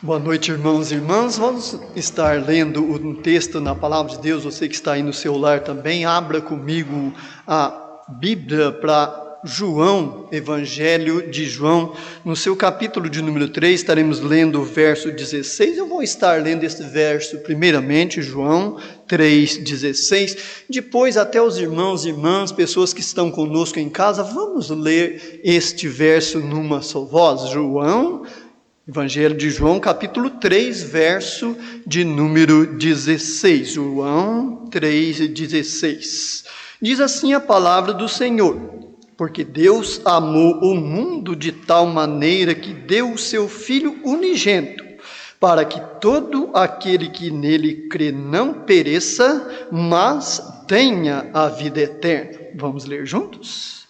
Boa noite, irmãos e irmãs. Vamos estar lendo um texto na Palavra de Deus. Você que está aí no seu lar também, abra comigo a Bíblia para João, Evangelho de João. No seu capítulo de número 3, estaremos lendo o verso 16. Eu vou estar lendo este verso primeiramente, João 3,16. Depois, até os irmãos e irmãs, pessoas que estão conosco em casa, vamos ler este verso numa só voz. Evangelho de João, capítulo 3, verso de número 16. João 3,16. Diz assim a palavra do Senhor: porque Deus amou o mundo de tal maneira que deu o seu Filho unigênito, para que todo aquele que nele crê não pereça, mas tenha a vida eterna. Vamos ler juntos?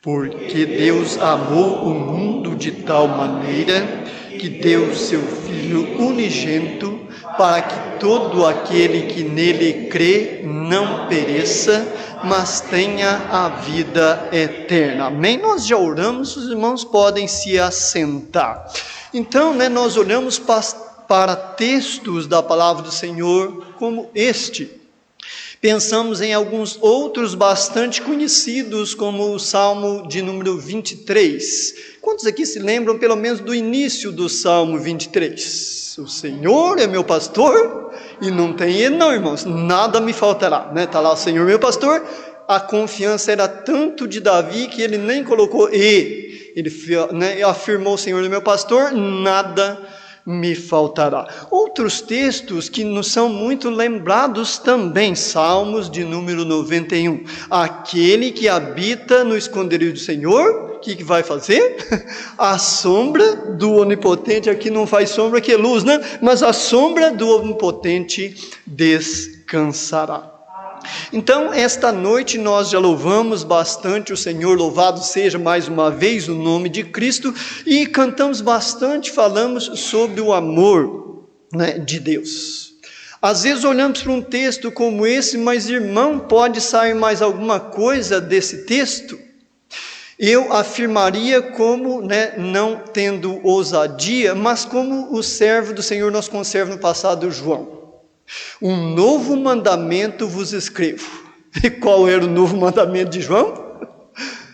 Porque Deus amou o mundo de tal maneira que deu o seu Filho unigênito, para que todo aquele que nele crê não pereça, mas tenha a vida eterna. Amém? Nós já oramos, os irmãos podem se assentar. Então, nós olhamos para textos da palavra do Senhor como este. Pensamos em alguns outros bastante conhecidos, como o Salmo de número 23. Quantos aqui se lembram pelo menos do início do Salmo 23? O Senhor é meu pastor e não tem ele não, irmãos, nada me faltará, Está lá o Senhor meu pastor. A confiança era tanto de Davi que ele nem colocou ele afirmou: o Senhor é meu pastor, nada me faltará. Outros textos que nos são muito lembrados também, Salmos de número 91. Aquele que habita no esconderijo do Senhor, o que vai fazer? A sombra do Onipotente, aqui não faz sombra, aqui é luz, Mas a sombra do Onipotente descansará. Então, esta noite nós já louvamos bastante o Senhor, louvado seja mais uma vez o nome de Cristo, e cantamos bastante, falamos sobre o amor de Deus. Às vezes olhamos para um texto como esse, mas irmão, pode sair mais alguma coisa desse texto? Eu afirmaria como, não tendo ousadia, mas como o servo do Senhor nos conserva no passado, João. Um novo mandamento vos escrevo. E qual era o novo mandamento de João?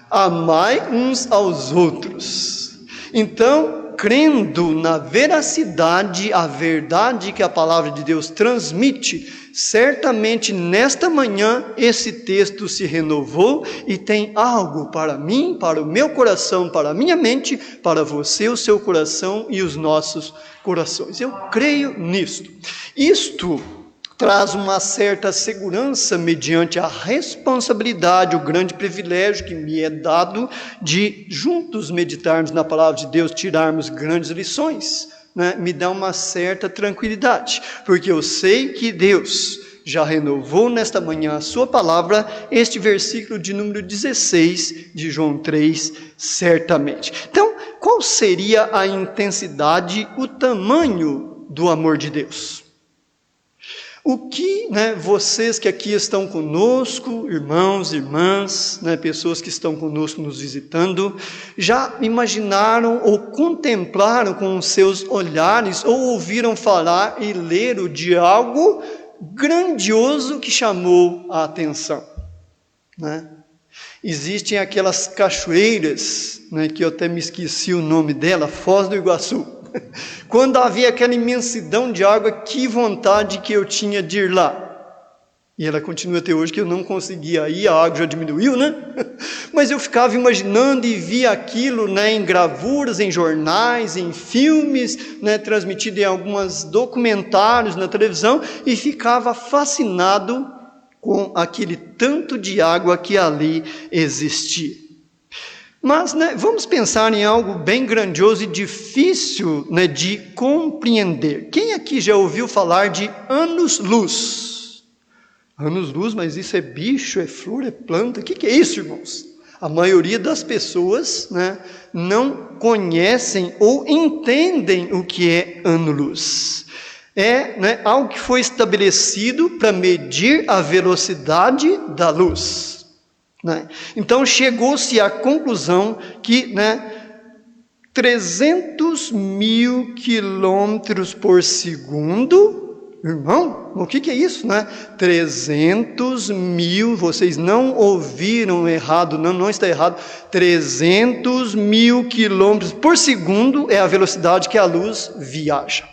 Amai uns aos outros. Então, crendo na veracidade, a verdade que a palavra de Deus transmite, certamente nesta manhã esse texto se renovou e tem algo para mim, para o meu coração, para a minha mente, para você, o seu coração e os nossos corações. Eu creio nisto. Isto traz uma certa segurança mediante a responsabilidade, o grande privilégio que me é dado de juntos meditarmos na palavra de Deus, tirarmos grandes lições, me dá uma certa tranquilidade, porque eu sei que Deus já renovou nesta manhã a sua palavra, este versículo de número 16 de João 3, certamente. Então, qual seria a intensidade, o tamanho do amor de Deus? O que, vocês que aqui estão conosco, irmãos, irmãs, pessoas que estão conosco nos visitando, já imaginaram ou contemplaram com os seus olhares, ou ouviram falar e leram de algo grandioso que chamou a atenção, Existem aquelas cachoeiras, que eu até me esqueci o nome dela, Foz do Iguaçu. Quando havia aquela imensidão de água, que vontade que eu tinha de ir lá. E ela continua até hoje, que eu não conseguia ir, a água já diminuiu, Mas eu ficava imaginando e via aquilo, em gravuras, em jornais, em filmes, transmitido em alguns documentários na televisão, e ficava fascinado com aquele tanto de água que ali existia. Mas vamos pensar em algo bem grandioso e difícil de compreender. Quem aqui já ouviu falar de anos-luz? Anos-luz, mas isso é bicho, é flor, é planta? O que é isso, irmãos? A maioria das pessoas não conhecem ou entendem o que é ano-luz. É algo que foi estabelecido para medir a velocidade da luz. Então chegou-se à conclusão que 300.000 quilômetros por segundo. Irmão, o que é isso, né? 300.000, vocês não ouviram errado, não está errado. 300.000 quilômetros por segundo é a velocidade que a luz viaja.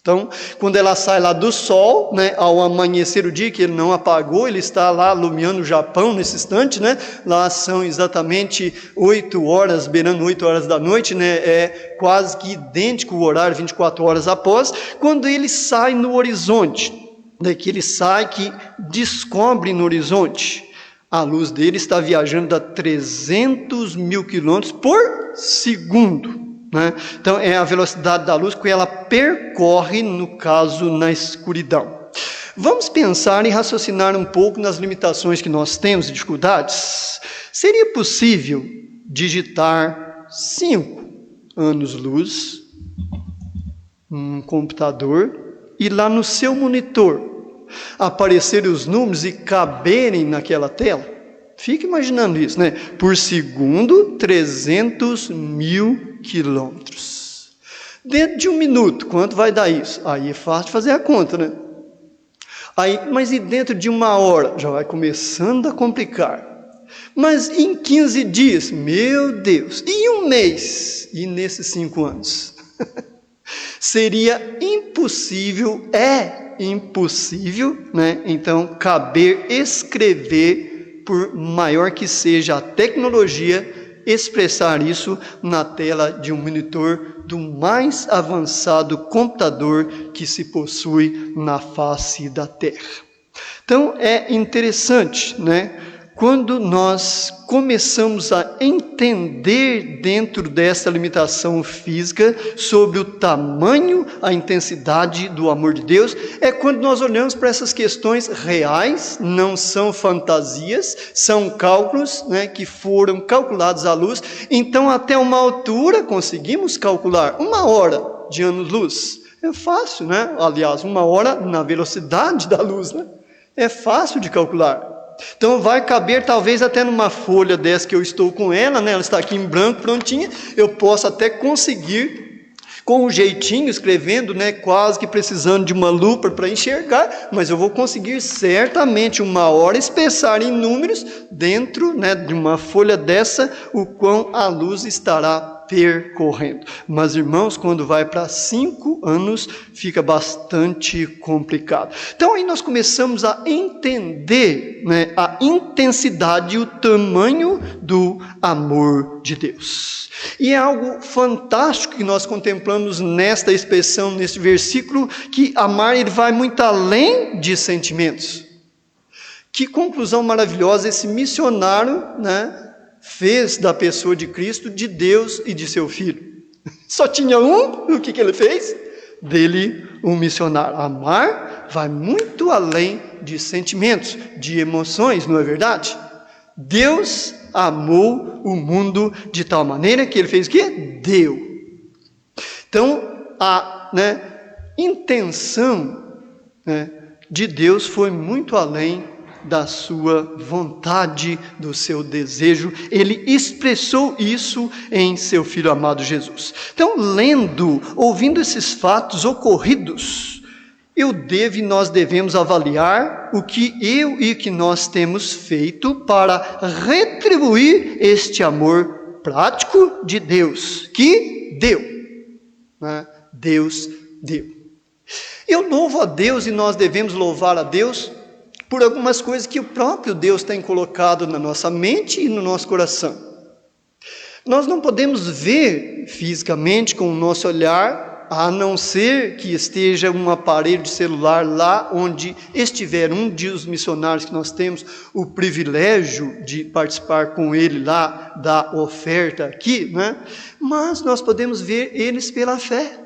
Então, quando ela sai lá do Sol, né, ao amanhecer o dia, que ele não apagou, ele está lá iluminando o Japão nesse instante, né? Lá são exatamente 8 horas, beirando 8 horas da noite, né? É quase que idêntico o horário, 24 horas após, quando ele sai no horizonte, né, que ele sai, que descobre no horizonte, a luz dele está viajando a 300.000 quilômetros por segundo. Né? Então é a velocidade da luz que ela percorre, no caso, na escuridão. Vamos pensar e raciocinar um pouco nas limitações que nós temos e dificuldades. Seria possível digitar 5 anos-luz num computador e lá no seu monitor aparecerem os números e caberem naquela tela? Fique imaginando isso, né? Por segundo, 300.000 quilômetros. Dentro de 1 minuto, quanto vai dar isso? Aí é fácil de fazer a conta, né? Mas e dentro de 1 hora? Já vai começando a complicar. Mas em 15 dias? Meu Deus! E 1 mês? E nesses 5 anos? Seria impossível, né? Então, caber escrever, por maior que seja a tecnologia, expressar isso na tela de um monitor do mais avançado computador que se possui na face da Terra. Então é interessante, né? Quando nós começamos a entender dentro dessa limitação física sobre o tamanho, a intensidade do amor de Deus, é quando nós olhamos para essas questões reais, não são fantasias, são cálculos, né, que foram calculados à luz. Então até uma altura conseguimos calcular 1 hora de anos-luz. É fácil, né? Aliás, 1 hora na velocidade da luz, né? É fácil de calcular. Então vai caber talvez até numa folha dessa que eu estou com ela, né? Ela está aqui em branco, prontinha. Eu posso até conseguir, com um jeitinho, escrevendo, né? Quase que precisando de uma lupa para enxergar, mas eu vou conseguir certamente 1 hora expressar em números dentro, né, de uma folha dessa o quão a luz estará percorrendo. Mas, irmãos, quando vai para 5 anos, fica bastante complicado. Então, aí nós começamos a entender, né, a intensidade e o tamanho do amor de Deus. E é algo fantástico que nós contemplamos nesta expressão, neste versículo, que amar, ele vai muito além de sentimentos. Que conclusão maravilhosa esse missionário, né, fez da pessoa de Cristo, de Deus e de seu Filho. Só tinha um, o que ele fez? Dele um missionário. Amar vai muito além de sentimentos, de emoções, não é verdade? Deus amou o mundo de tal maneira que ele fez o quê? Deu. Então, a intenção, né, de Deus foi muito além da sua vontade, do seu desejo. Ele expressou isso em seu Filho amado Jesus. Então, ouvindo esses fatos ocorridos, nós devemos avaliar o que que nós temos feito para retribuir este amor prático de Deus, que deu, né? Deus deu. Eu louvo a Deus e nós devemos louvar a Deus por algumas coisas que o próprio Deus tem colocado na nossa mente e no nosso coração. Nós não podemos ver fisicamente com o nosso olhar, a não ser que esteja um aparelho de celular lá onde estiver um dos missionários que nós temos o privilégio de participar com ele lá da oferta aqui, né? Mas nós podemos ver eles pela fé.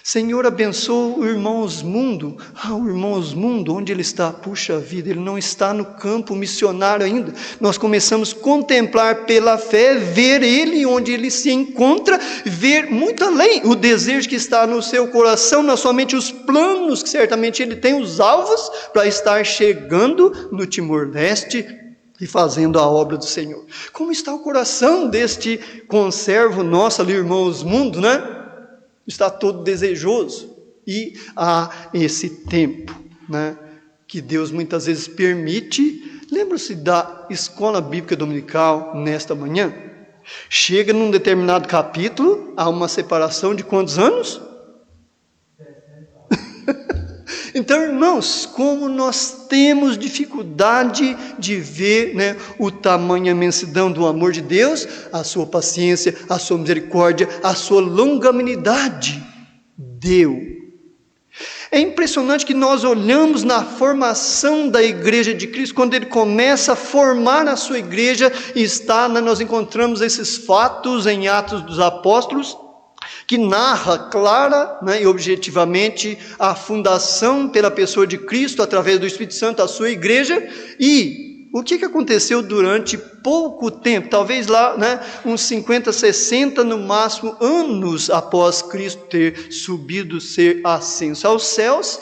Senhor, abençoa o irmão Osmundo. O irmão Osmundo, onde ele está? Puxa vida, ele não está no campo missionário ainda. Nós começamos a contemplar pela fé, ver ele onde ele se encontra, ver muito além o desejo que está no seu coração, na sua mente, os planos que certamente ele tem, os alvos para estar chegando no Timor-Leste, e fazendo a obra do Senhor. Como está o coração deste conservo nosso ali, irmãos, mundo, né? Está todo desejoso. E há esse tempo, né, que Deus muitas vezes permite. Lembra-se da escola bíblica dominical nesta manhã? Chega num determinado capítulo, há uma separação de quantos anos? Então, irmãos, como nós temos dificuldade de ver, né, o tamanho e a imensidão do amor de Deus, a sua paciência, a sua misericórdia, a sua longanimidade. Deu. É impressionante que nós olhamos na formação da igreja de Cristo, quando ele começa a formar a sua igreja, nós encontramos esses fatos em Atos dos Apóstolos, que narra clara, né, e objetivamente a fundação pela pessoa de Cristo, através do Espírito Santo, a sua igreja. E o que aconteceu durante pouco tempo, talvez lá, né, uns 50, 60 no máximo anos após Cristo ter subido, ser ascenso aos céus,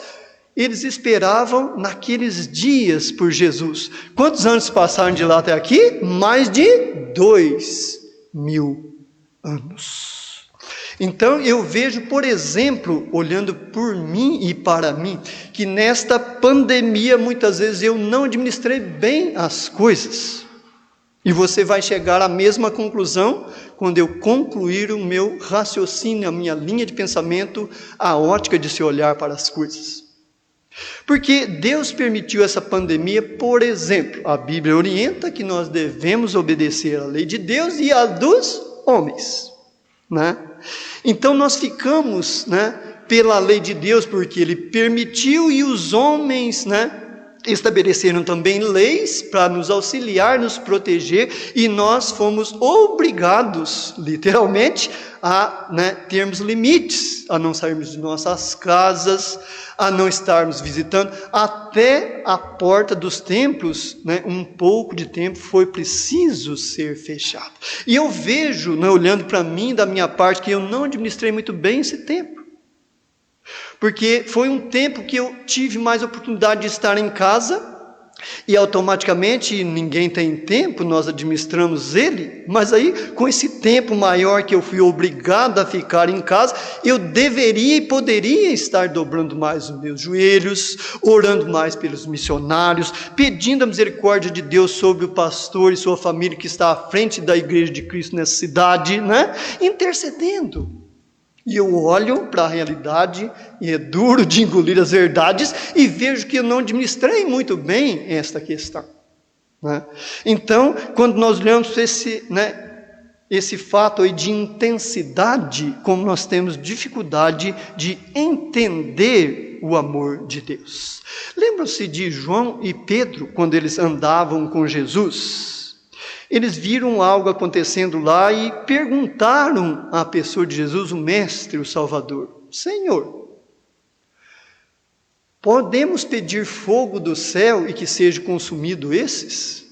eles esperavam naqueles dias por Jesus. Quantos anos passaram de lá até aqui? Mais de 2000 anos. Então eu vejo, por exemplo, olhando por mim e para mim, que nesta pandemia muitas vezes eu não administrei bem as coisas. E você vai chegar à mesma conclusão quando eu concluir o meu raciocínio, a minha linha de pensamento, a ótica de se olhar para as coisas. Porque Deus permitiu essa pandemia, por exemplo, a Bíblia orienta que nós devemos obedecer à lei de Deus e à dos homens, né? Então nós ficamos, né, pela lei de Deus, porque Ele permitiu, e os homens, né, estabeleceram também leis para nos auxiliar, nos proteger, e nós fomos obrigados, literalmente, a, né, termos limites, a não sairmos de nossas casas, a não estarmos visitando, até a porta dos templos, né, um pouco de tempo foi preciso ser fechado. E eu vejo, né, olhando para mim, da minha parte, que eu não administrei muito bem esse tempo. Porque foi um tempo que eu tive mais oportunidade de estar em casa, e automaticamente ninguém tem tempo, nós administramos ele, mas aí com esse tempo maior que eu fui obrigado a ficar em casa, eu deveria e poderia estar dobrando mais os meus joelhos, orando mais pelos missionários, pedindo a misericórdia de Deus sobre o pastor e sua família que está à frente da igreja de Cristo nessa cidade, né? Intercedendo. E eu olho para a realidade, e é duro de engolir as verdades, e vejo que eu não administrei muito bem esta questão, né? Então, quando nós olhamos para esse fato aí de intensidade, como nós temos dificuldade de entender o amor de Deus. Lembram-se de João e Pedro, quando eles andavam com Jesus? Eles viram algo acontecendo lá e perguntaram à pessoa de Jesus, o Mestre, o Salvador: Senhor, podemos pedir fogo do céu e que seja consumido esses?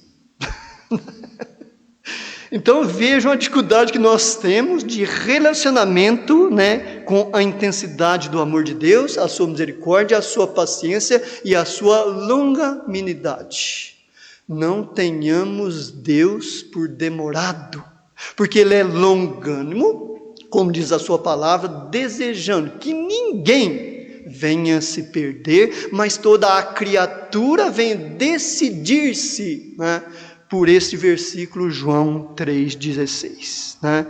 Então vejam a dificuldade que nós temos de relacionamento, né, com a intensidade do amor de Deus, a sua misericórdia, a sua paciência e a sua longanimidade. Não tenhamos Deus por demorado, porque Ele é longânimo, como diz a sua palavra, desejando que ninguém venha se perder, mas toda a criatura venha decidir-se, né, por este versículo, João 3,16, né,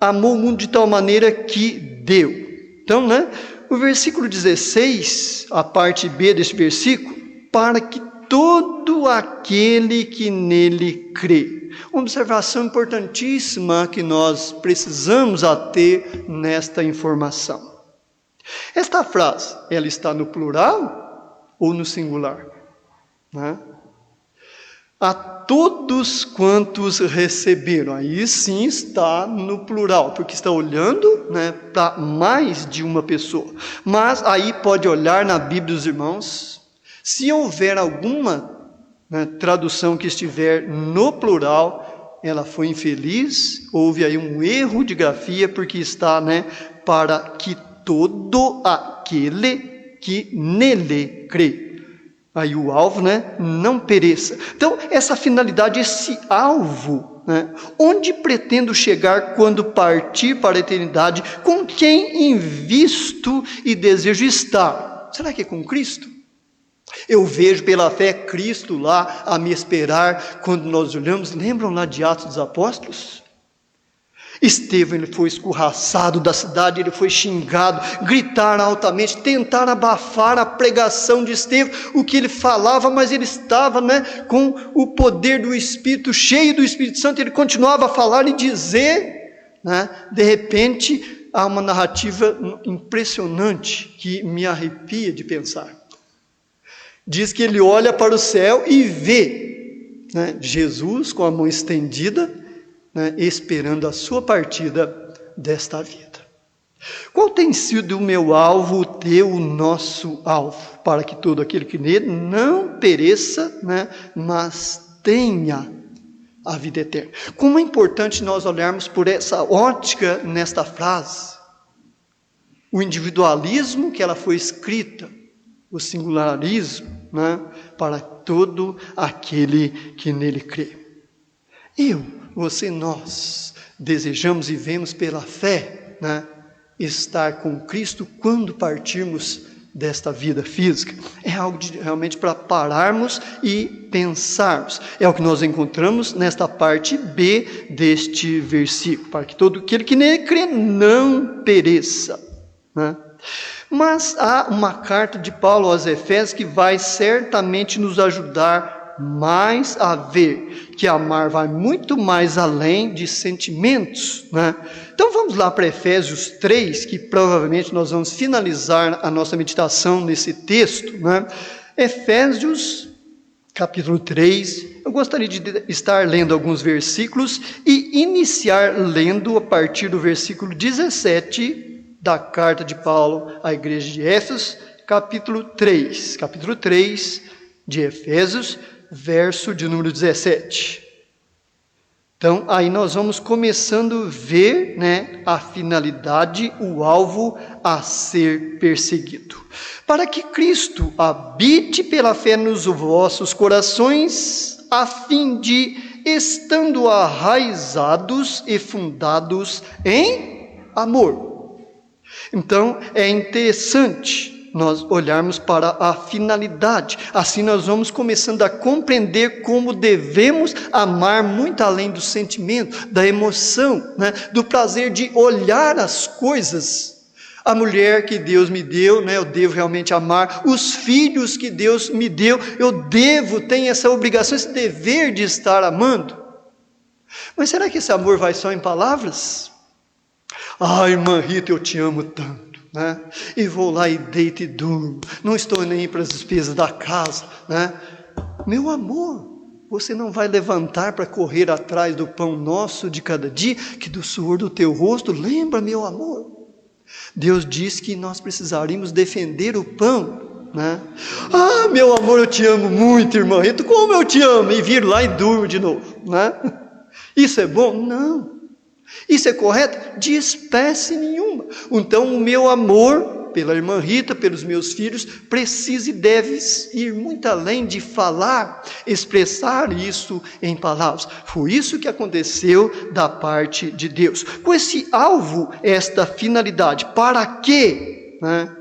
amou o mundo de tal maneira que deu. Então, né, o versículo 16, a parte B deste versículo, para que todo aquele que nele crê. Uma observação importantíssima que nós precisamos ter nesta informação. Esta frase, ela está no plural ou no singular? Né? A todos quantos receberam, aí sim está no plural, porque está olhando, né, para mais de uma pessoa. Mas aí pode olhar na Bíblia dos irmãos. Se houver alguma, né, tradução que estiver no plural, ela foi infeliz, houve aí um erro de grafia, porque está, né, para que todo aquele que nele crê. Aí o alvo, né? Não pereça. Então, essa finalidade, esse alvo, né? Onde pretendo chegar quando partir para a eternidade? Com quem invisto e desejo estar? Será que é com Cristo? Eu vejo pela fé Cristo lá a me esperar quando nós olhamos. Lembram lá de Atos dos Apóstolos? Estevão, ele foi escorraçado da cidade, ele foi xingado, gritaram altamente, tentaram abafar a pregação de Estevão, o que ele falava, mas ele estava, né, com o poder do Espírito, cheio do Espírito Santo, ele continuava a falar e dizer, né, de repente, há uma narrativa impressionante, que me arrepia de pensar. Diz que ele olha para o céu e vê, né, Jesus com a mão estendida, né, esperando a sua partida desta vida. Qual tem sido o meu alvo, o teu, o nosso alvo, para que todo aquele que nele não pereça, né, mas tenha a vida eterna? Como é importante nós olharmos por essa ótica nesta frase. O individualismo que ela foi escrita, o singularismo, né, para todo aquele que nele crê. Você, nós desejamos e vemos pela fé, né, estar com Cristo quando partirmos desta vida física. É algo realmente para pararmos e pensarmos. É o que nós encontramos nesta parte B deste versículo, para que todo aquele que nele crê não pereça, né? Mas há uma carta de Paulo aos Efésios que vai certamente nos ajudar mais a ver que amar vai muito mais além de sentimentos, né? Então vamos lá para Efésios 3, que provavelmente nós vamos finalizar a nossa meditação nesse texto, né? Efésios capítulo 3, eu gostaria de estar lendo alguns versículos e iniciar lendo a partir do versículo 17 da carta de Paulo à igreja de Éfeso, capítulo 3 de Efésios, verso de número 17. Então, aí nós vamos começando a ver, né, a finalidade, o alvo a ser perseguido. Para que Cristo habite pela fé nos vossos corações, a fim de, estando arraizados e fundados em amor. Então, é interessante nós olharmos para a finalidade. Assim nós vamos começando a compreender como devemos amar muito além do sentimento, da emoção, né? Do prazer de olhar as coisas. A mulher que Deus me deu, né? Eu devo realmente amar. Os filhos que Deus me deu, eu tenho essa obrigação, esse dever de estar amando. Mas será que esse amor vai só em palavras? Ah, irmã Rita, eu te amo tanto, né? E vou lá e deito e durmo, não estou nem para as despesas da casa, né? Meu amor, você não vai levantar para correr atrás do pão nosso de cada dia, que do suor do teu rosto, lembra, meu amor? Deus diz que nós precisaríamos defender o pão, né? Ah, meu amor, eu te amo muito, irmã Rita, como eu te amo, e vir lá e durmo de novo, né? Isso é bom? Não. Isso é correto? De espécie nenhuma. Então o meu amor pela irmã Rita, pelos meus filhos, precisa e deve ir muito além de falar, expressar isso em palavras. Foi isso que aconteceu da parte de Deus. Com esse alvo, esta finalidade. Para quê? Né?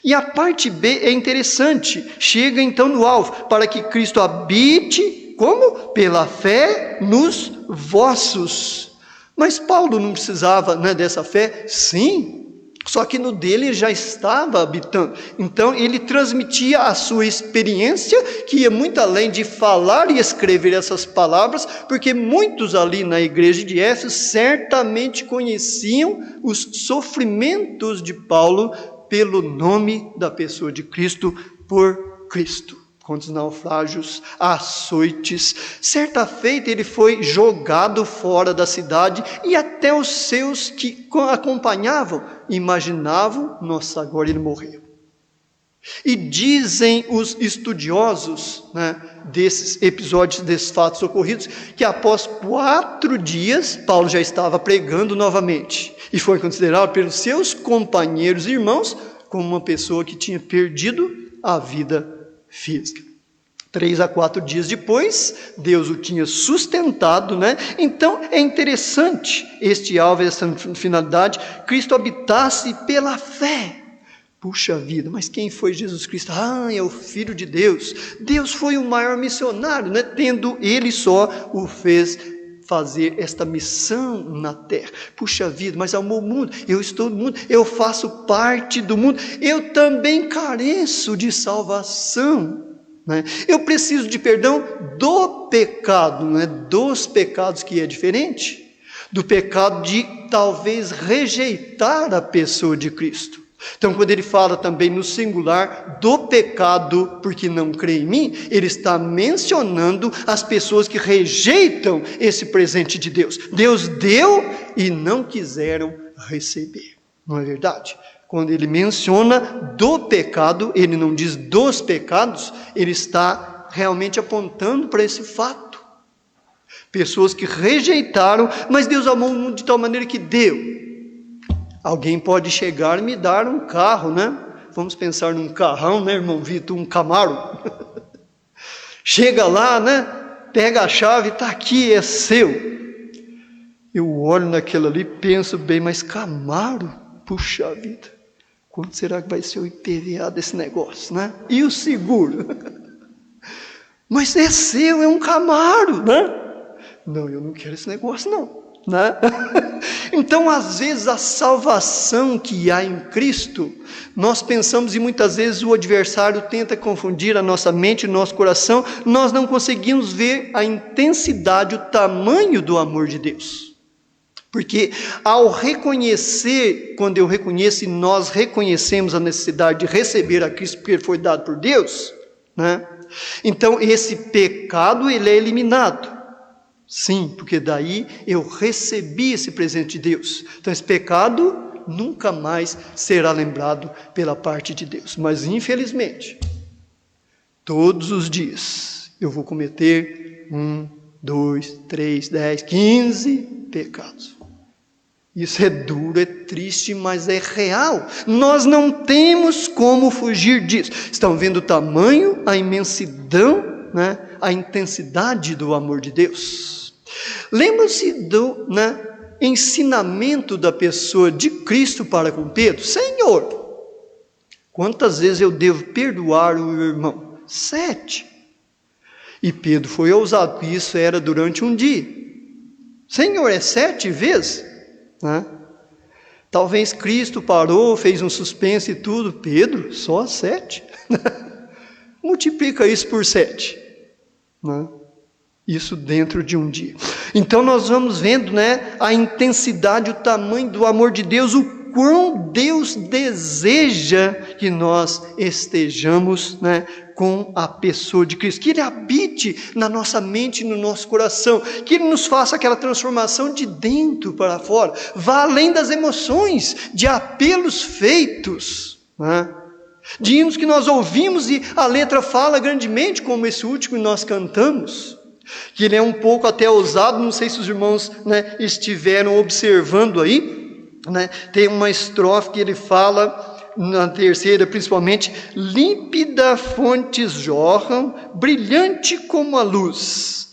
E a parte B é interessante. Chega então no alvo. Para que Cristo habite, como? Pela fé nos vossos. Mas Paulo não precisava, né, dessa fé? Sim, só que no dele ele já estava habitando. Então ele transmitia a sua experiência, que ia muito além de falar e escrever essas palavras, porque muitos ali na igreja de Éfeso certamente conheciam os sofrimentos de Paulo pelo nome da pessoa de Cristo, por Cristo. Quantos naufrágios, açoites. Certa feita ele foi jogado fora da cidade e até os seus que acompanhavam imaginavam, nossa, agora ele morreu. E dizem os estudiosos, né, desses episódios, desses fatos ocorridos, que após 4 dias Paulo já estava pregando novamente e foi considerado pelos seus companheiros e irmãos como uma pessoa que tinha perdido a vida física. 3 a 4 dias depois, Deus o tinha sustentado, né? Então é interessante este alvo, essa finalidade, Cristo habitasse pela fé. Puxa vida, mas quem foi Jesus Cristo? É o Filho de Deus. Deus foi o maior missionário, né? Tendo ele só o fez fazer esta missão na terra. Puxa vida, mas amou o mundo, eu estou no mundo, eu faço parte do mundo, eu também careço de salvação. Eu preciso de perdão do pecado, não é dos pecados, que é diferente, do pecado de talvez rejeitar a pessoa de Cristo. Então, quando ele fala também no singular do pecado porque não crê em mim, ele está mencionando as pessoas que rejeitam esse presente de Deus. Deus deu e não quiseram receber, não é verdade? Quando ele menciona do pecado, ele não diz dos pecados, ele está realmente apontando para esse fato. Pessoas que rejeitaram, mas Deus amou o mundo de tal maneira que deu. Alguém pode chegar e me dar um carro, né? Vamos pensar num carrão, né, irmão Vitor? Um Camaro. Chega lá, né? Pega a chave, está aqui, é seu. Eu olho naquilo ali e penso bem, mas Camaro? Puxa vida. Quanto será que vai ser o IPVA desse negócio, né? E o seguro? Mas é seu, é um Camaro, né? Não, eu não quero esse negócio não, né? Então, às vezes, a salvação que há em Cristo, nós pensamos e muitas vezes o adversário tenta confundir a nossa mente e o nosso coração, nós não conseguimos ver a intensidade, o tamanho do amor de Deus. Porque ao reconhecer, quando eu reconheço e nós reconhecemos a necessidade de receber a Cristo, porque ele foi dado por Deus, né? Então esse pecado ele é eliminado. Sim, porque daí eu recebi esse presente de Deus. Então esse pecado nunca mais será lembrado pela parte de Deus. Mas infelizmente, todos os dias eu vou cometer 1, 2, 3, 10, 15 pecados. Isso é duro, é triste, mas é real. Nós não temos como fugir disso. Estão vendo o tamanho, a imensidão, né? A intensidade do amor de Deus. Lembra-se do ensinamento da pessoa de Cristo para com Pedro? Senhor, quantas vezes eu devo perdoar o irmão? 7. E Pedro foi ousado, porque isso era durante um dia. Senhor, é 7 vezes? Talvez Cristo parou, fez um suspense e tudo. Pedro, só 7? Multiplica isso por 7. Isso dentro de um dia. Então nós vamos vendo a intensidade, o tamanho do amor de Deus, o quão Deus deseja que nós estejamos com a pessoa de Cristo, que Ele habite na nossa mente e no nosso coração, que Ele nos faça aquela transformação de dentro para fora, vá além das emoções, de apelos feitos, de hinos que nós ouvimos e a letra fala grandemente, como esse último que nós cantamos, que ele é um pouco até ousado, não sei se os irmãos estiveram observando aí, tem uma estrofe que ele fala, na terceira principalmente, límpida fontes jorram, brilhante como a luz,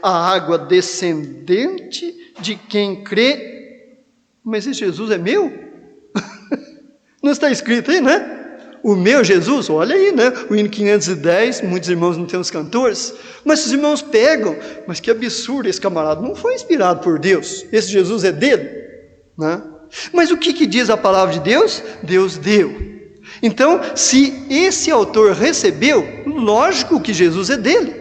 a água descendente de quem crê. Mas esse Jesus é meu? Não está escrito aí, O meu Jesus, olha aí, o hino 510, muitos irmãos não têm os cantores, mas os irmãos pegam, mas que absurdo, esse camarada não foi inspirado por Deus, esse Jesus é dele, Mas o que diz a palavra de Deus? Deus deu. Então, se esse autor recebeu, lógico que Jesus é dele.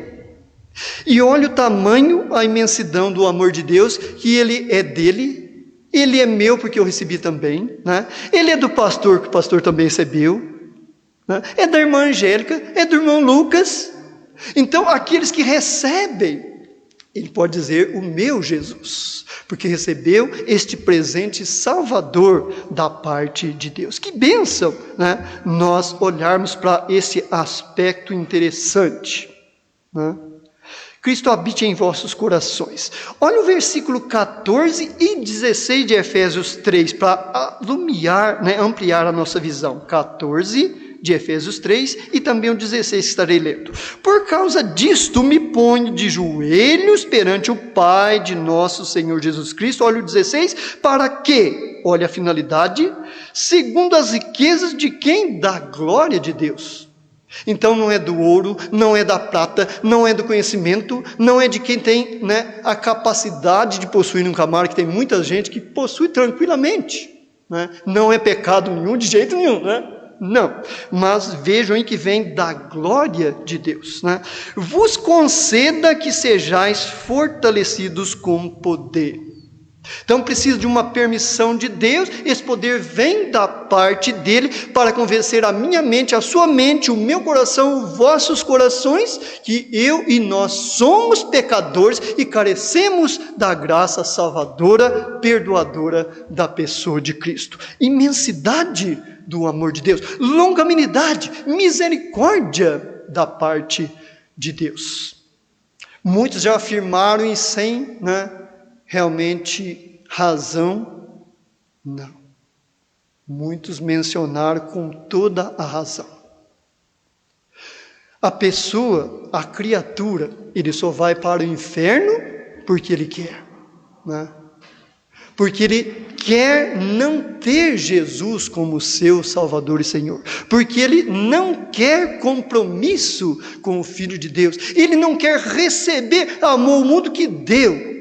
E olha o tamanho, a imensidão do amor de Deus, que ele é dele, ele é meu porque eu recebi também, Ele é do pastor, que o pastor também recebeu, é da irmã Angélica, é do irmão Lucas. Então, aqueles que recebem, ele pode dizer o meu Jesus, porque recebeu este presente salvador da parte de Deus. Que bênção, nós olharmos para esse aspecto interessante, Cristo habite em vossos corações. Olha o versículo 14 e 16 de Efésios 3, para alumiar, ampliar a nossa visão. 14, de Efésios 3 e também o 16 que estarei lendo. Por causa disto me ponho de joelhos perante o Pai de nosso Senhor Jesus Cristo, olha o 16, para que, olha a finalidade, segundo as riquezas de quem? Da glória de Deus. Então não é do ouro, não é da prata, não é do conhecimento, não é de quem tem, né, a capacidade de possuir um Camaro, que tem muita gente que possui tranquilamente, né? Não é pecado nenhum, de jeito nenhum, né? Não, mas vejam aí que vem da glória de Deus, né? Vos conceda que sejais fortalecidos com poder. Então precisa de uma permissão de Deus, esse poder vem da parte dele para convencer a minha mente, a sua mente, o meu coração, os vossos corações, que eu e nós somos pecadores e carecemos da graça salvadora, perdoadora da pessoa de Cristo. Imensidade do amor de Deus, longanimidade, misericórdia da parte de Deus. Muitos já afirmaram e sem, realmente razão, não. Muitos mencionaram com toda a razão. A pessoa, a criatura, ele só vai para o inferno porque ele quer, né? Porque ele quer não ter Jesus como seu Salvador e Senhor, porque ele não quer compromisso com o Filho de Deus, ele não quer receber, amou o mundo que deu.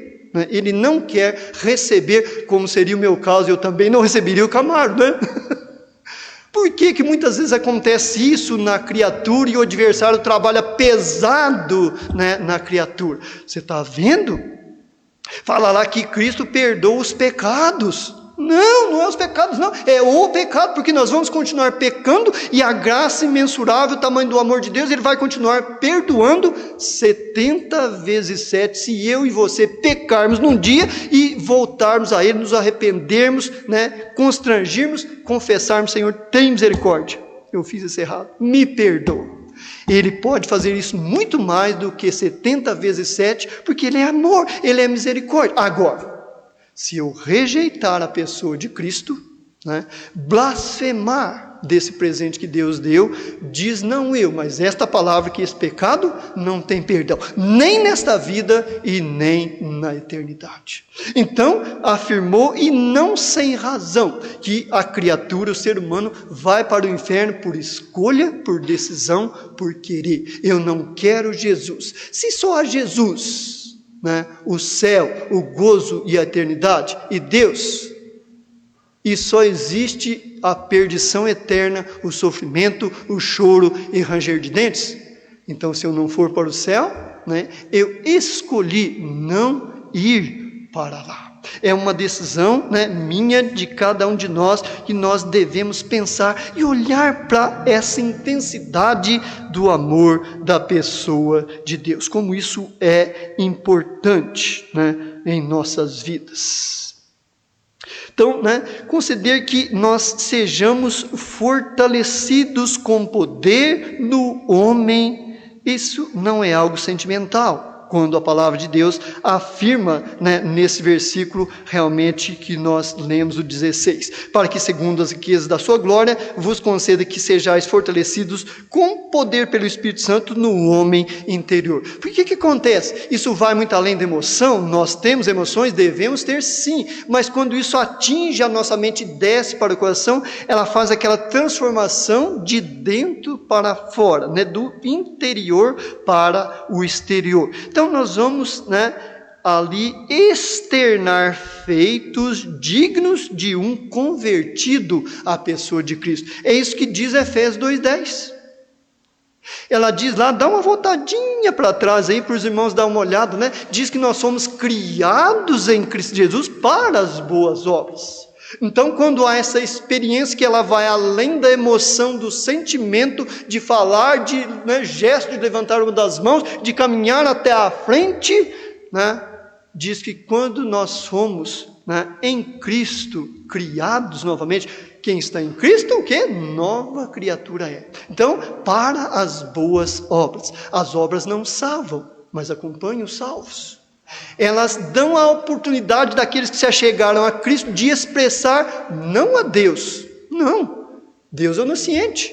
Ele não quer receber, como seria o meu caso, eu também não receberia o Camaro, né? Por que muitas vezes acontece isso na criatura e o adversário trabalha pesado, né, na criatura? Você está vendo? Fala lá que Cristo perdoa os pecados. Não é os pecados, não. É o pecado, porque nós vamos continuar pecando e a graça imensurável, o tamanho do amor de Deus, ele vai continuar perdoando 70 vezes 7, se eu e você pecarmos num dia e voltarmos a Ele, nos arrependermos, né, constrangirmos, confessarmos, Senhor, tem misericórdia, eu fiz isso errado, me perdoa. Ele pode fazer isso muito mais do que 70 vezes 7, porque Ele é amor, Ele é misericórdia. Agora, se eu rejeitar a pessoa de Cristo, né, blasfemar desse presente que Deus deu, diz não eu, mas esta palavra que esse pecado não tem perdão, nem nesta vida e nem na eternidade. Então, afirmou, e não sem razão, que a criatura, o ser humano, vai para o inferno por escolha, por decisão, por querer. Eu não quero Jesus. Se só há Jesus, né, o céu, o gozo e a eternidade, e Deus, e só existe a perdição eterna, o sofrimento, o choro e ranger de dentes. Então, se eu não for para o céu, né, eu escolhi não ir para lá. É uma decisão, né, minha, de cada um de nós, que nós devemos pensar e olhar para essa intensidade do amor da pessoa de Deus, como isso é importante, né, em nossas vidas. Então, conceder que nós sejamos fortalecidos com poder no homem, isso não é algo sentimental. Quando a palavra de Deus afirma, nesse versículo realmente que nós lemos o 16, para que segundo as riquezas da sua glória, vos conceda que sejais fortalecidos com poder pelo Espírito Santo no homem interior. Por que acontece? Isso vai muito além da emoção, nós temos emoções, devemos ter sim, mas quando isso atinge a nossa mente e desce para o coração, ela faz aquela transformação de dentro para fora, do interior para o exterior. Então nós vamos, ali externar feitos dignos de um convertido à pessoa de Cristo. É isso que diz Efésios 2:10. Ela diz lá, dá uma voltadinha para trás aí para os irmãos dar uma olhada, diz que nós somos criados em Cristo Jesus para as boas obras. Então, quando há essa experiência que ela vai além da emoção, do sentimento, de falar, de gesto de levantar uma das mãos, de caminhar até a frente, diz que quando nós somos em Cristo, criados novamente, quem está em Cristo, o quê? Nova criatura é. Então, para as boas obras. As obras não salvam, mas acompanham os salvos. Elas dão a oportunidade daqueles que se achegaram a Cristo de expressar não a Deus, não, Deus é onisciente,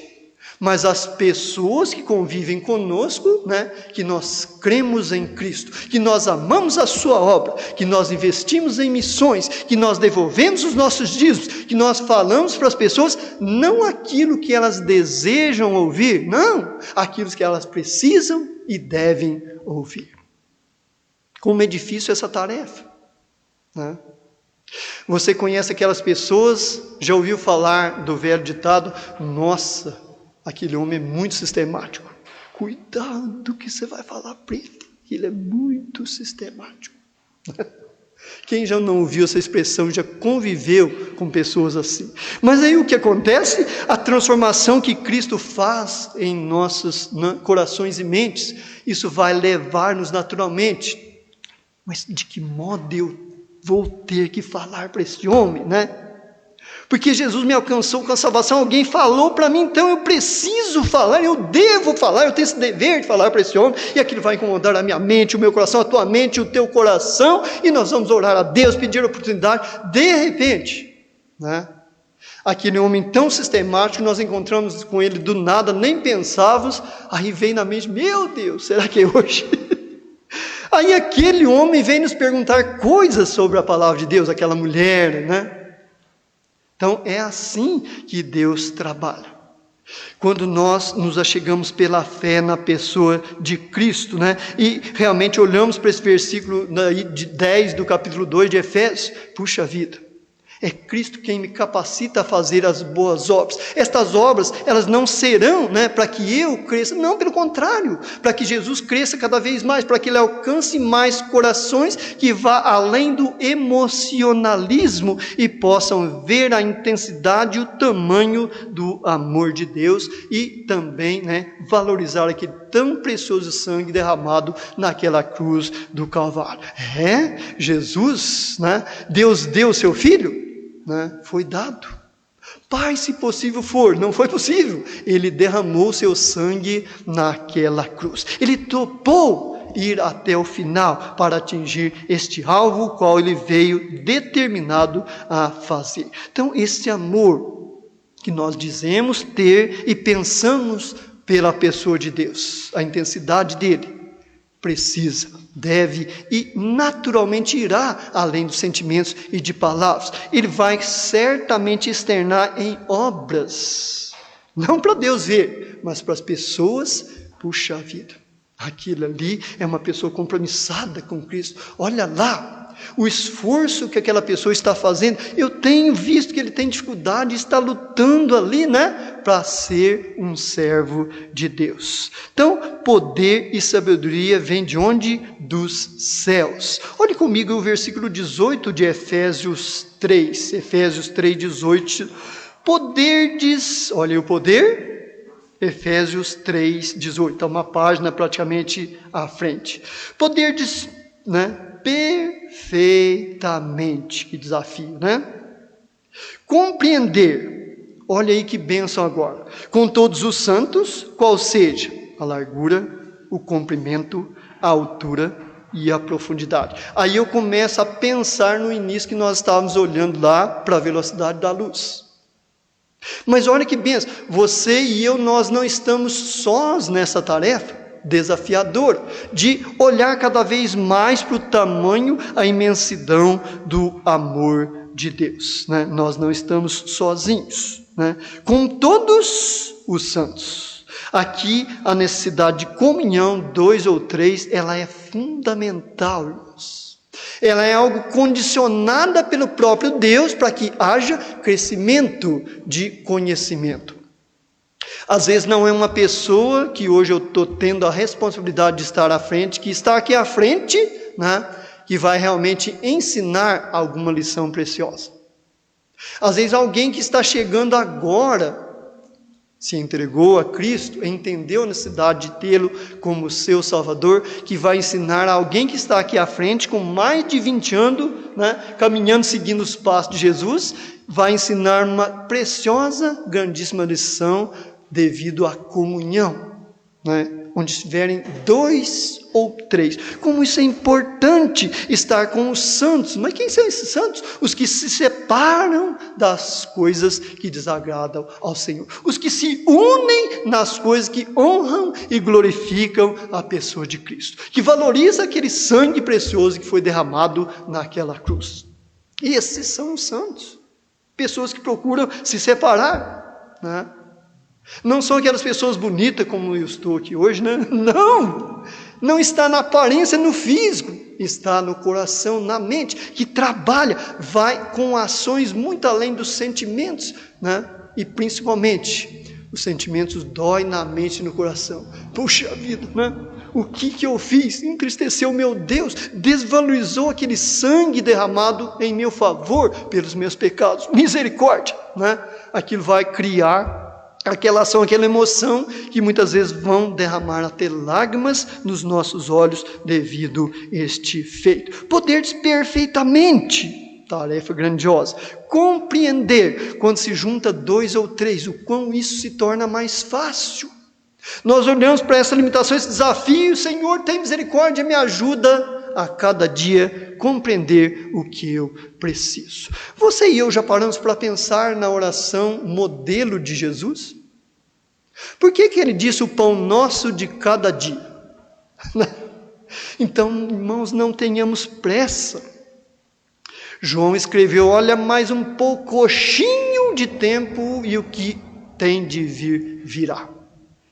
mas as pessoas que convivem conosco, né, que nós cremos em Cristo, que nós amamos a sua obra, que nós investimos em missões, que nós devolvemos os nossos dízimos, que nós falamos para as pessoas não aquilo que elas desejam ouvir, não, aquilo que elas precisam e devem ouvir. Como é difícil essa tarefa, né? Você conhece aquelas pessoas, já ouviu falar do velho ditado, nossa, aquele homem é muito sistemático. Cuidado que você vai falar para ele, ele é muito sistemático. Quem já não ouviu essa expressão, já conviveu com pessoas assim. Mas aí o que acontece? A transformação que Cristo faz em nossos corações e mentes, isso vai levar-nos naturalmente. Mas de que modo eu vou ter que falar para esse homem, né? Porque Jesus me alcançou com a salvação, alguém falou para mim, então eu preciso falar, eu devo falar, eu tenho esse dever de falar para esse homem, e aquilo vai incomodar a minha mente, o meu coração, a tua mente, o teu coração, e nós vamos orar a Deus, pedir a oportunidade. De repente, né? Aquele homem tão sistemático, nós encontramos com ele do nada, nem pensávamos, aí vem na mente, meu Deus, será que é hoje? Aí aquele homem vem nos perguntar coisas sobre a palavra de Deus, aquela mulher, né? Então é assim que Deus trabalha. Quando nós nos achegamos pela fé na pessoa de Cristo, né? E realmente olhamos para esse versículo de 10 do capítulo 2 de Efésios, puxa vida, é Cristo quem me capacita a fazer as boas obras. Estas obras, elas não serão, né, para que eu cresça, não, pelo contrário, para que Jesus cresça cada vez mais, para que Ele alcance mais corações, que vá além do emocionalismo e possam ver a intensidade e o tamanho do amor de Deus e também, né, valorizar aquele tão precioso sangue derramado naquela cruz do Calvário. Jesus, né, Deus deu o seu Filho, né, foi dado. Pai, se possível for, não foi possível. Ele derramou seu sangue naquela cruz. Ele topou ir até o final para atingir este alvo, o qual ele veio determinado a fazer. Então, esse amor que nós dizemos ter e pensamos pela pessoa de Deus, a intensidade dele, precisa, deve e naturalmente irá além dos sentimentos e de palavras. Ele vai certamente externar em obras, não para Deus ver, mas para as pessoas. Puxa vida, aquilo ali é uma pessoa compromissada com Cristo. Olha lá o esforço que aquela pessoa está fazendo. Eu tenho visto que ele tem dificuldade, está lutando ali, né, para ser um servo de Deus. Então, poder e sabedoria vem de onde? Dos céus. Olhe comigo o versículo 18 de Efésios 3. Efésios 3, 18. Poderdes, olha o poder, Efésios 3, 18. Está uma página praticamente à frente. Poderdes, né, perfeitamente, que desafio, né? Compreender, olha aí que bênção agora, com todos os santos, qual seja a largura, o comprimento, a altura e a profundidade. Aí eu começo a pensar no início que nós estávamos olhando lá para a velocidade da luz. Mas olha que bênção, você e eu, nós não estamos sós nessa tarefa desafiador, de olhar cada vez mais para o tamanho, a imensidão do amor de Deus, né? Nós não estamos sozinhos, né? Com todos os santos. Aqui a necessidade de comunhão, 2 ou 3, ela é fundamental, irmãos. Ela é algo condicionada pelo próprio Deus para que haja crescimento de conhecimento. Às vezes não é uma pessoa que hoje eu estou tendo a responsabilidade de estar à frente, que está aqui à frente, né, que vai realmente ensinar alguma lição preciosa. Às vezes alguém que está chegando agora, se entregou a Cristo, entendeu a necessidade de tê-lo como seu Salvador, que vai ensinar a alguém que está aqui à frente, com mais de 20 anos, né, caminhando, seguindo os passos de Jesus, vai ensinar uma preciosa, grandíssima lição, devido à comunhão, né? Onde estiverem 2 ou 3. Como isso é importante estar com os santos. Mas quem são esses santos? Os que se separam das coisas que desagradam ao Senhor. Os que se unem nas coisas que honram e glorificam a pessoa de Cristo. Que valoriza aquele sangue precioso que foi derramado naquela cruz. E esses são os santos. Pessoas que procuram se separar, né? Não são aquelas pessoas bonitas como eu estou aqui hoje, né? Não está na aparência, no físico, está no coração, na mente, que trabalha, vai com ações muito além dos sentimentos, né? E principalmente, os sentimentos doem na mente e no coração. Puxa vida, né? O que eu fiz? Entristeceu meu Deus, desvalorizou aquele sangue derramado em meu favor pelos meus pecados. Misericórdia, né? Aquilo vai criar aquela ação, aquela emoção que muitas vezes vão derramar até lágrimas nos nossos olhos devido a este feito. Poder perfeitamente, tarefa grandiosa, compreender quando se junta 2 ou 3, o quão isso se torna mais fácil. Nós olhamos para essa limitação, esse desafio, Senhor, tem misericórdia, me ajuda a cada dia compreender o que eu preciso. Você e eu já paramos para pensar na oração modelo de Jesus? Por que ele disse o pão nosso de cada dia? Então, irmãos, não tenhamos pressa. João escreveu, olha, mais um pouquinho de tempo e o que tem de vir, virá.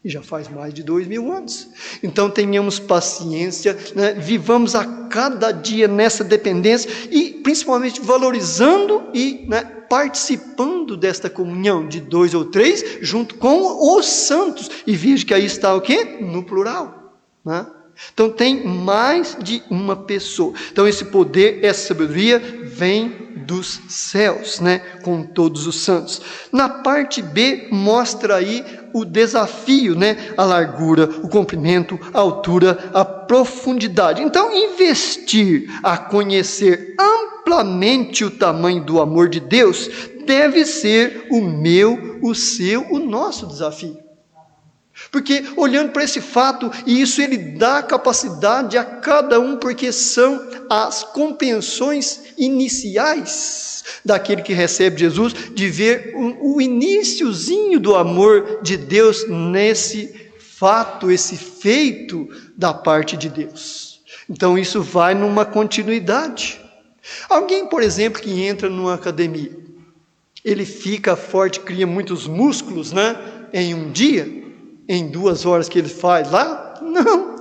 E já faz mais de 2000 anos. Então tenhamos paciência, né? Vivamos a cada dia nessa dependência e principalmente valorizando e, né, participando desta comunhão de 2 ou 3 junto com os santos. E veja que aí está o quê? No plural, né? Então tem mais de uma pessoa. Então esse poder, essa sabedoria vem dos céus, né? Com todos os santos. Na parte B mostra aí o desafio, né? A largura, o comprimento, a altura, a profundidade. Então investir a conhecer amplamente o tamanho do amor de Deus deve ser o meu, o seu, o nosso desafio. Porque olhando para esse fato, e isso ele dá capacidade a cada um, porque são as compreensões iniciais daquele que recebe Jesus, de ver o iniciozinho do amor de Deus nesse fato, esse feito da parte de Deus. Então isso vai numa continuidade. Alguém, por exemplo, que entra numa academia, ele fica forte, cria muitos músculos, né, em um dia, em 2 horas que ele faz lá? Não,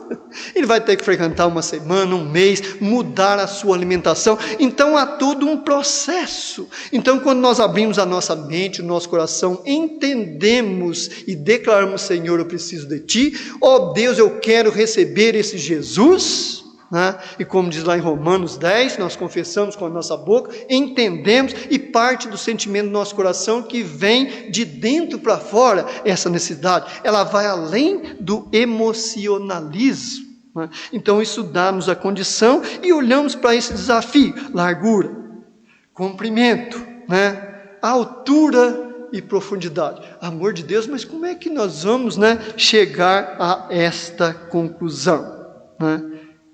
ele vai ter que frequentar uma semana, um mês, mudar a sua alimentação. Então há todo um processo. Então quando nós abrimos a nossa mente, o nosso coração, entendemos e declaramos, Senhor, eu preciso de Ti, ó Deus, eu quero receber esse Jesus, né? E como diz lá em Romanos 10, nós confessamos com a nossa boca, entendemos, e parte do sentimento do nosso coração que vem de dentro para fora, essa necessidade, ela vai além do emocionalismo, né? Então isso dá-nos a condição e olhamos para esse desafio, largura, comprimento, né? Altura e profundidade, amor de Deus, mas como é que nós vamos, né, chegar a esta conclusão, né?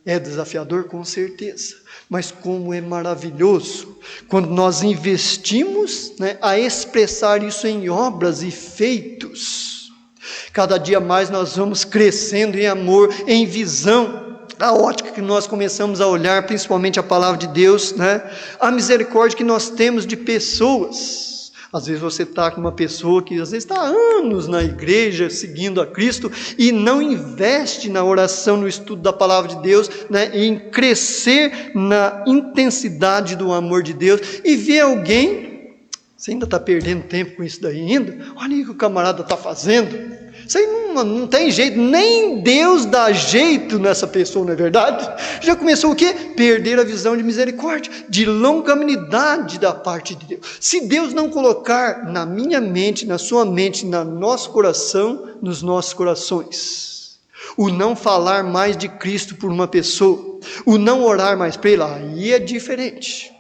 É desafiador, com certeza, mas como é maravilhoso quando nós investimos, né, a expressar isso em obras e feitos. Cada dia mais nós vamos crescendo em amor, em visão, a ótica que nós começamos a olhar, principalmente a palavra de Deus, né, a misericórdia que nós temos de pessoas. Às vezes você está com uma pessoa que às vezes está há anos na igreja, seguindo a Cristo, e não investe na oração, no estudo da palavra de Deus, né, em crescer na intensidade do amor de Deus, e vê alguém, você ainda está perdendo tempo com isso daí ainda? Olha o que o camarada está fazendo. Isso aí não tem jeito, nem Deus dá jeito nessa pessoa, não é verdade? Já começou o quê? Perder a visão de misericórdia, de longanimidade da parte de Deus. Se Deus não colocar na minha mente, na sua mente, no nosso coração, nos nossos corações, o não falar mais de Cristo por uma pessoa, o não orar mais para ele, aí é diferente.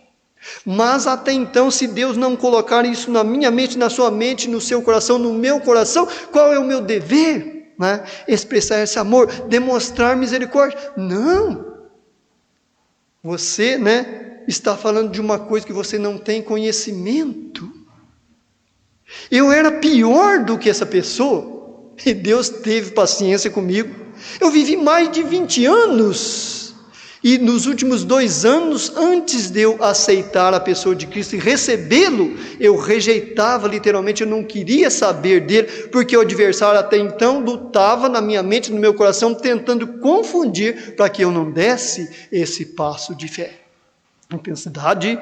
Mas até então, se Deus não colocar isso na minha mente, na sua mente, no seu coração, no meu coração, qual é o meu dever? né, expressar esse amor, demonstrar misericórdia. Não! Você, né, está falando de uma coisa que você não tem conhecimento. Eu era pior do que essa pessoa, e Deus teve paciência comigo. Eu vivi mais de 20 anos, e nos últimos 2 anos, antes de eu aceitar a pessoa de Cristo e recebê-lo, eu rejeitava literalmente, eu não queria saber dele, porque o adversário até então lutava na minha mente, no meu coração, tentando confundir para que eu não desse esse passo de fé. A intensidade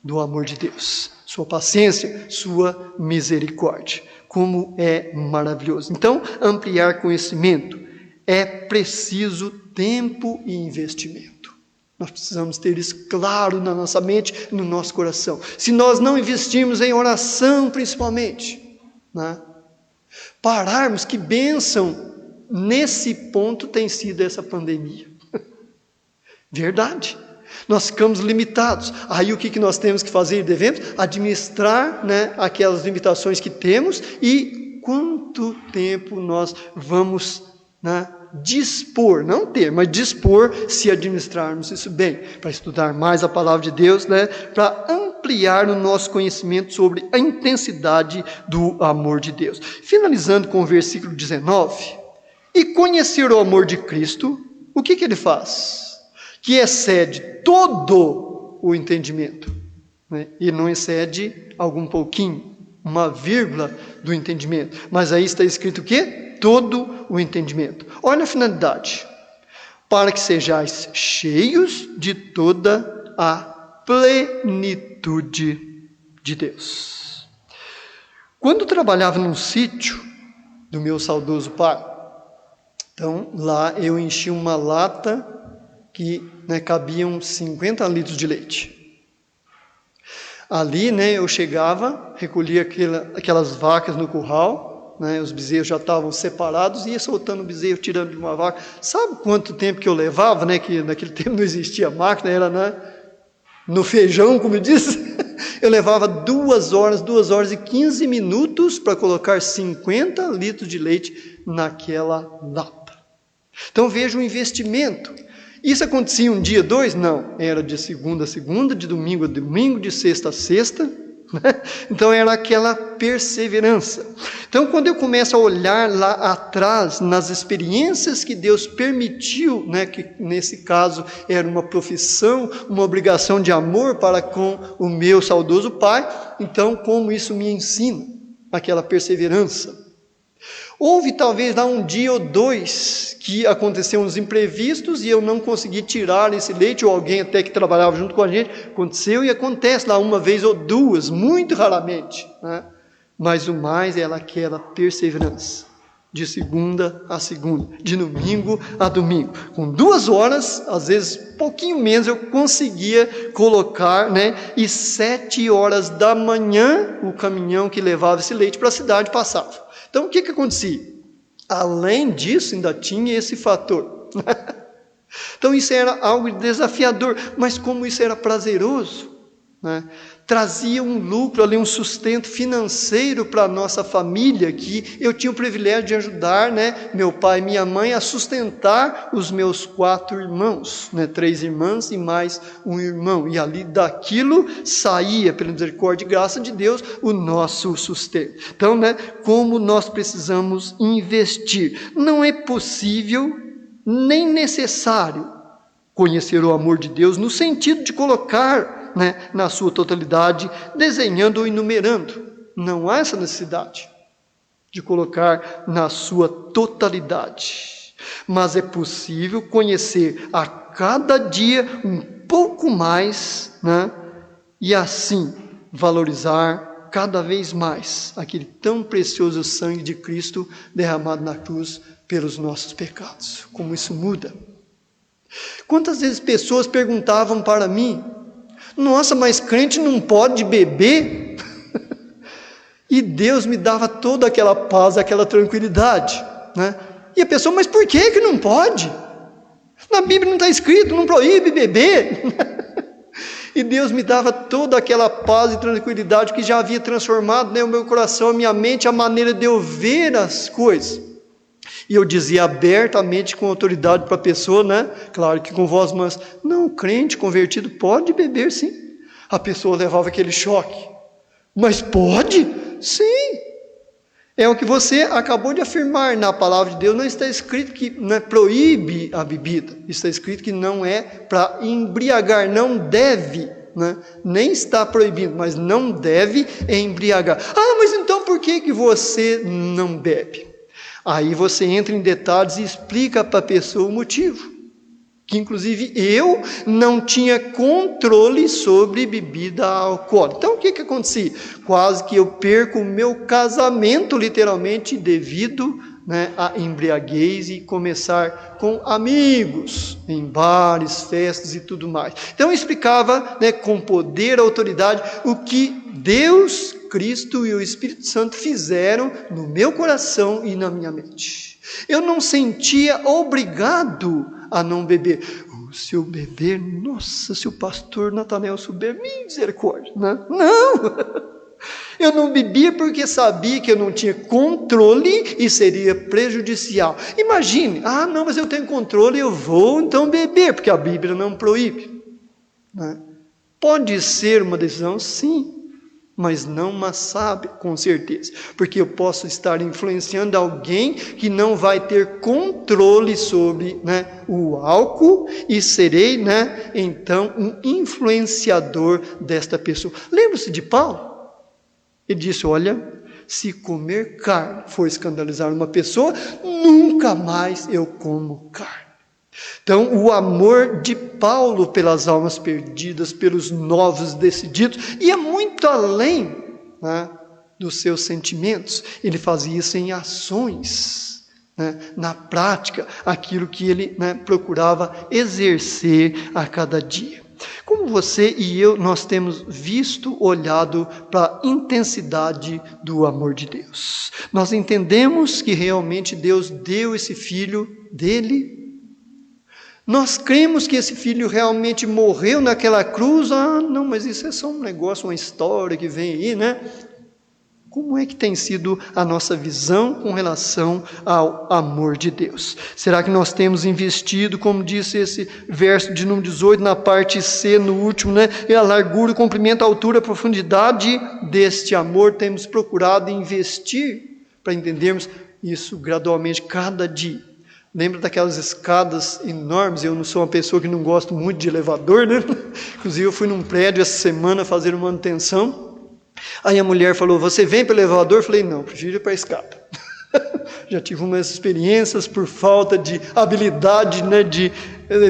do amor de Deus, sua paciência, sua misericórdia, como é maravilhoso. Então, ampliar conhecimento é preciso tempo e investimento. Nós precisamos ter isso claro na nossa mente, no nosso coração. Se nós não investirmos em oração, principalmente, né? Pararmos, que bênção nesse ponto tem sido essa pandemia. Verdade. Nós ficamos limitados. Aí o que nós temos que fazer e devemos? Administrar, né, aquelas limitações que temos e quanto tempo nós vamos, né, dispor, não ter, mas dispor se administrarmos isso bem, para estudar mais a palavra de Deus, né, para ampliar o nosso conhecimento sobre a intensidade do amor de Deus. Finalizando com o versículo 19, e conhecer o amor de Cristo, o que ele faz? Que excede todo o entendimento, né, e não excede algum pouquinho, uma vírgula do entendimento, mas aí está escrito o quê? Todo o entendimento. Olha a finalidade: para que sejais cheios de toda a plenitude de Deus. Quando eu trabalhava num sítio do meu saudoso pai, então lá eu enchi uma lata que, né, cabiam 50 litros de leite. Ali, né, eu chegava, recolhia aquelas vacas no curral, né, os bezerros já estavam separados, ia soltando o bezerro, tirando de uma vaca. Sabe quanto tempo que eu levava, né, que naquele tempo não existia máquina, era, né, no feijão, como diz. Eu levava 2 horas e 15 minutos para colocar 50 litros de leite naquela lata. Então veja o investimento. Isso acontecia um dia, 2? Não, era de segunda a segunda, de domingo a domingo, de sexta a sexta, né? Então era aquela perseverança. Então quando eu começo a olhar lá atrás, nas experiências que Deus permitiu, né, que nesse caso era uma profissão, uma obrigação de amor para com o meu saudoso pai, então como isso me ensina aquela perseverança. Houve talvez lá um dia ou 2 que aconteceram uns imprevistos e eu não consegui tirar esse leite, ou alguém até que trabalhava junto com a gente, aconteceu e acontece lá 1 vez ou 2, muito raramente, né? Mas o mais é aquela perseverança, de segunda a segunda, de domingo a domingo. Com 2 horas, às vezes pouquinho menos, eu conseguia colocar, né? E 7 horas da manhã, o caminhão que levava esse leite para a cidade passava. Então, o que acontecia? Além disso, ainda tinha esse fator. Então, isso era algo desafiador, mas como isso era prazeroso, né? Trazia um lucro ali, um sustento financeiro para a nossa família, que eu tinha o privilégio de ajudar, né, meu pai e minha mãe a sustentar os meus 4 irmãos, né, 3 irmãs e mais um irmão, e ali daquilo saía, pela misericórdia e graça de Deus, o nosso sustento. Então, né, como nós precisamos investir. Não é possível, nem necessário, conhecer o amor de Deus no sentido de colocar, né, na sua totalidade, desenhando ou enumerando. Não há essa necessidade de colocar na sua totalidade. Mas é possível conhecer a cada dia um pouco mais, né, e assim valorizar cada vez mais aquele tão precioso sangue de Cristo derramado na cruz pelos nossos pecados. Como isso muda. Quantas vezes pessoas perguntavam para mim: nossa, mas crente não pode beber? E Deus me dava toda aquela paz, aquela tranquilidade, né? E a pessoa: mas por que não pode? Na Bíblia não está escrito, não proíbe beber. E Deus me dava toda aquela paz e tranquilidade que já havia transformado, né, o meu coração, a minha mente, a maneira de eu ver as coisas. E eu dizia abertamente, com autoridade para a pessoa, né? Claro que com voz mansa, não, crente convertido pode beber sim. A pessoa levava aquele choque. Mas pode? Sim. É o que você acabou de afirmar na palavra de Deus, não está escrito que não proíbe a bebida, está escrito que não é para embriagar, não deve, né? Nem está proibido, mas não deve embriagar. Ah, mas então por que você não bebe? Aí você entra em detalhes e explica para a pessoa o motivo. Que inclusive eu não tinha controle sobre bebida alcoólica. Então o que acontecia? Quase que eu perco o meu casamento literalmente devido, né, a embriaguez e começar com amigos, em bares, festas e tudo mais. Então eu explicava, né, com poder, autoridade, o que Deus, Cristo e o Espírito Santo fizeram no meu coração e na minha mente. Eu não sentia obrigado a não beber. Se eu beber, nossa, se o pastor Natanael souber, misericórdia, né? Não! Eu não bebia porque sabia que eu não tinha controle e seria prejudicial. Imagine, não, mas eu tenho controle, eu vou então beber, porque a Bíblia não proíbe, né? Pode ser uma decisão, sim, mas não uma sábia, com certeza, porque eu posso estar influenciando alguém que não vai ter controle sobre, né, o álcool e serei, né, então um influenciador desta pessoa. Lembra-se de Paulo? Ele disse, olha, se comer carne for escandalizar uma pessoa, nunca mais eu como carne. Então, o amor de Paulo pelas almas perdidas, pelos novos decididos, ia muito além, né, dos seus sentimentos. Ele fazia isso em ações, né, na prática, aquilo que ele, né, procurava exercer a cada dia. Como você e eu, nós temos visto, olhado para a intensidade do amor de Deus. Nós entendemos que realmente Deus deu esse Filho dele. Nós cremos que esse filho realmente morreu naquela cruz. Não, mas isso é só um negócio, uma história que vem aí, né? Como é que tem sido a nossa visão com relação ao amor de Deus? Será que nós temos investido, como disse esse verso de número 18, na parte C, no último, né? E a largura, o comprimento, a altura, a profundidade deste amor, temos procurado investir para entendermos isso gradualmente, cada dia. Lembra daquelas escadas enormes? Eu não sou uma pessoa que não gosto muito de elevador, né? Inclusive eu fui num prédio essa semana fazer uma manutenção. Aí a mulher falou, você vem para o elevador? Eu falei, não, prefiro ir para a escada. Já tive umas experiências por falta de habilidade, né, de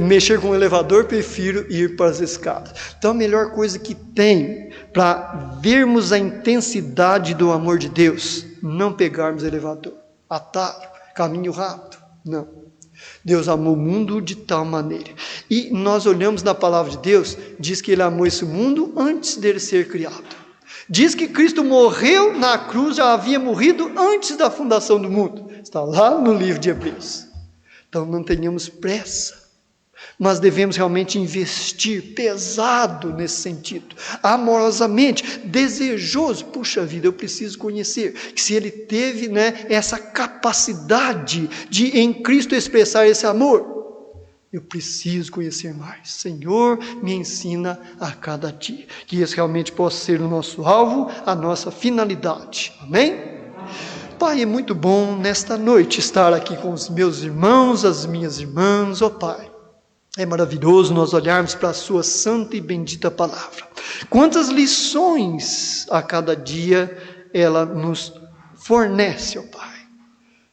mexer com o elevador, prefiro ir para as escadas. Então a melhor coisa que tem para vermos a intensidade do amor de Deus, não pegarmos elevador, atalho, caminho rápido. Não. Deus amou o mundo de tal maneira. E nós olhamos na palavra de Deus, diz que ele amou esse mundo antes dele ser criado. Diz que Cristo morreu na cruz, já havia morrido antes da fundação do mundo. Está lá no livro de Hebreus. Então não tenhamos pressa, mas devemos realmente investir pesado nesse sentido, amorosamente, desejoso. Puxa vida, eu preciso conhecer, que se ele teve, né, essa capacidade de em Cristo expressar esse amor, eu preciso conhecer mais. Senhor, me ensina a cada dia, que esse realmente possa ser o nosso alvo, a nossa finalidade. Amém? Pai, é muito bom nesta noite estar aqui com os meus irmãos, as minhas irmãs, ó Pai. É maravilhoso nós olharmos para a sua santa e bendita palavra. Quantas lições a cada dia ela nos fornece, ó Pai.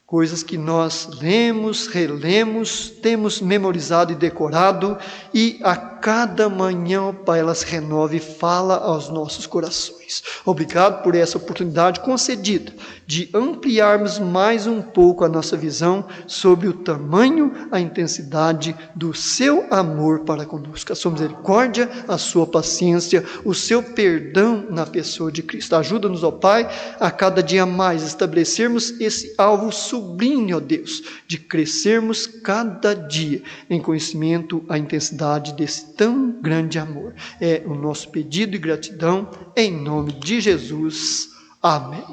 Coisas que nós lemos, relemos, temos memorizado e decorado, e a cada manhã, ó Pai, elas renova e fala aos nossos corações. Obrigado por essa oportunidade concedida de ampliarmos mais um pouco a nossa visão sobre o tamanho, a intensidade do seu amor para conosco, a sua misericórdia, a sua paciência, o seu perdão na pessoa de Cristo. Ajuda-nos, ó Pai, a cada dia mais estabelecermos esse alvo sublime, ó Deus, de crescermos cada dia em conhecimento, a intensidade desse tão grande amor. É o nosso pedido e gratidão, em nome de Jesus. Amém.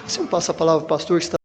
Assim eu passo a palavra ao pastor que está